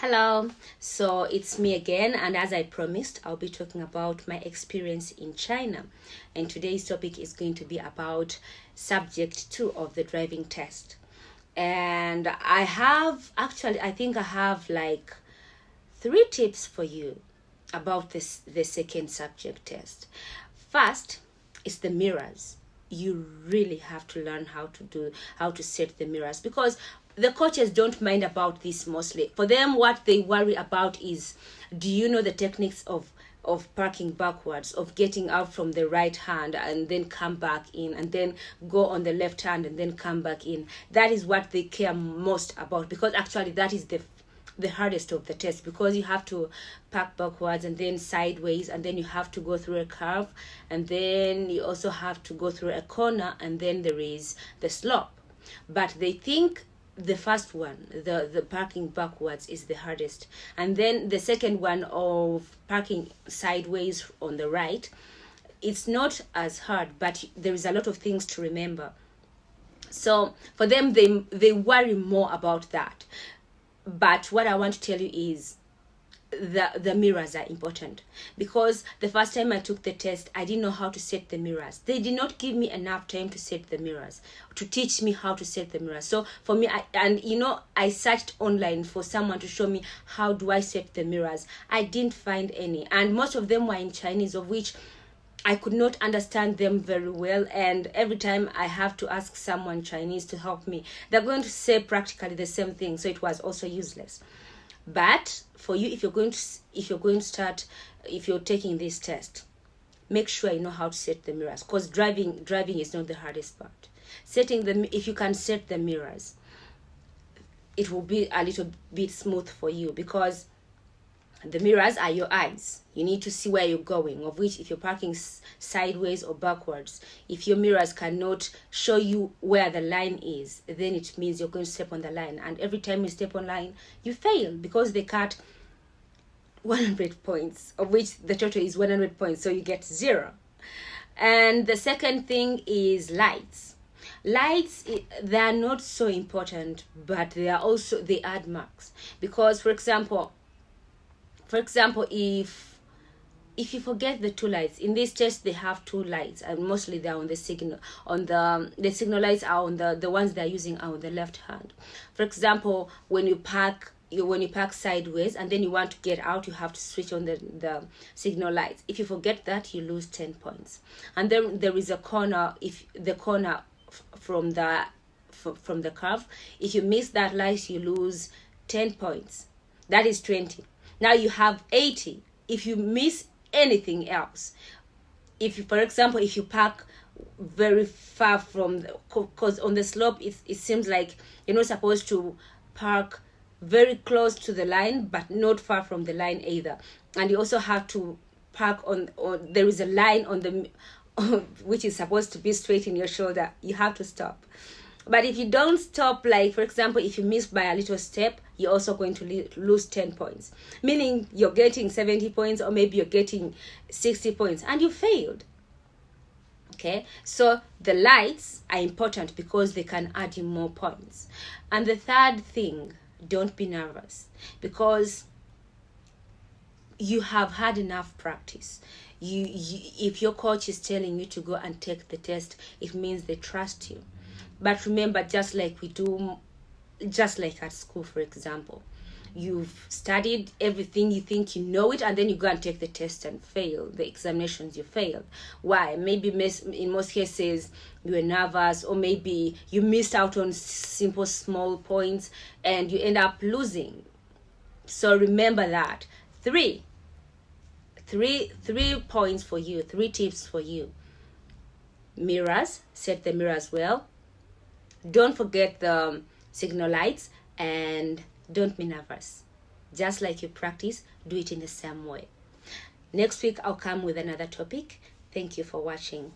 Hello, so it's me again, and as I promised, I'll be talking about my experience in China. And today's topic is going to be about subject 2 of the driving test. And I think I have like 3 tips for you about the second subject test. First is the mirrors. You really have to learn how to set the mirrors, because the coaches don't mind about this. Mostly for them, what they worry about is, do you know the techniques of parking backwards, of getting out from the right hand and then come back in, and then go on the left hand and then come back in. That is what they care most about, because actually that is the hardest of the test, because you have to park backwards and then sideways, and then you have to go through a curve, and then you also have to go through a corner, and then there is the slope. But they think the first one, the parking backwards, is the hardest, and then the second one of parking sideways on the right, it's not as hard, but there is a lot of things to remember. So for them, they worry more about that. But what I want to tell you is the mirrors are important, because the first time I took the test, I didn't know how to set the mirrors. They did not give me enough time to set the mirrors, to teach me how to set the mirrors. So for me, I searched online for someone to show me how do I set the mirrors. I didn't find any, and most of them were in Chinese, of which I could not understand them very well, and every time I have to ask someone Chinese to help me, they're going to say practically the same thing, so it was also useless. But for you, if you're taking this test, make sure you know how to set the mirrors, because driving is not the hardest part. If you can set the mirrors, it will be a little bit smooth for you, because the mirrors are your eyes. You need to see where you're going, of which if you're parking sideways or backwards, if your mirrors cannot show you where the line is, then it means you're going to step on the line. And every time you step on line, you fail, because they cut 100 points, of which the total is 100 points, so you get 0. And the second thing is lights. Lights, they are not so important, but they add marks, because for example, if you forget the 2 lights in this test, they have 2 lights, and mostly they're on the signal. The signal lights are on the ones they're using are on the left hand. For example, when you park sideways and then you want to get out, you have to switch on the signal lights. If you forget that, you lose 10 points. And then there is a corner. If the corner from the curve, if you miss that light, you lose 10 points. That is 20. Now you have 80 if you miss anything else. For example, if you park very far from because on the slope, it seems like you're not supposed to park very close to the line, but not far from the line either. And you also have to park on there is a line on the which is supposed to be straight in your shoulder. You have to stop. But if you don't stop, like for example, if you miss by a little step, you're also going to lose 10 points. Meaning you're getting 70 points, or maybe you're getting 60 points, and you failed. Okay, so the lights are important because they can add you more points. And the third thing, don't be nervous, because you have had enough practice. If your coach is telling you to go and take the test, it means they trust you. But remember, just like at school, for example, you've studied everything, you think you know it, and then you go and take the test and fail the examinations. You failed. Why? Maybe in most cases you were nervous, or maybe you missed out on simple small points and you end up losing. So remember that. Three points for you, 3 tips for you. Mirrors, set the mirrors well. Don't forget the signal lights, and don't be nervous. Just like you practice, do it in the same way. Next week, I'll come with another topic. Thank you for watching.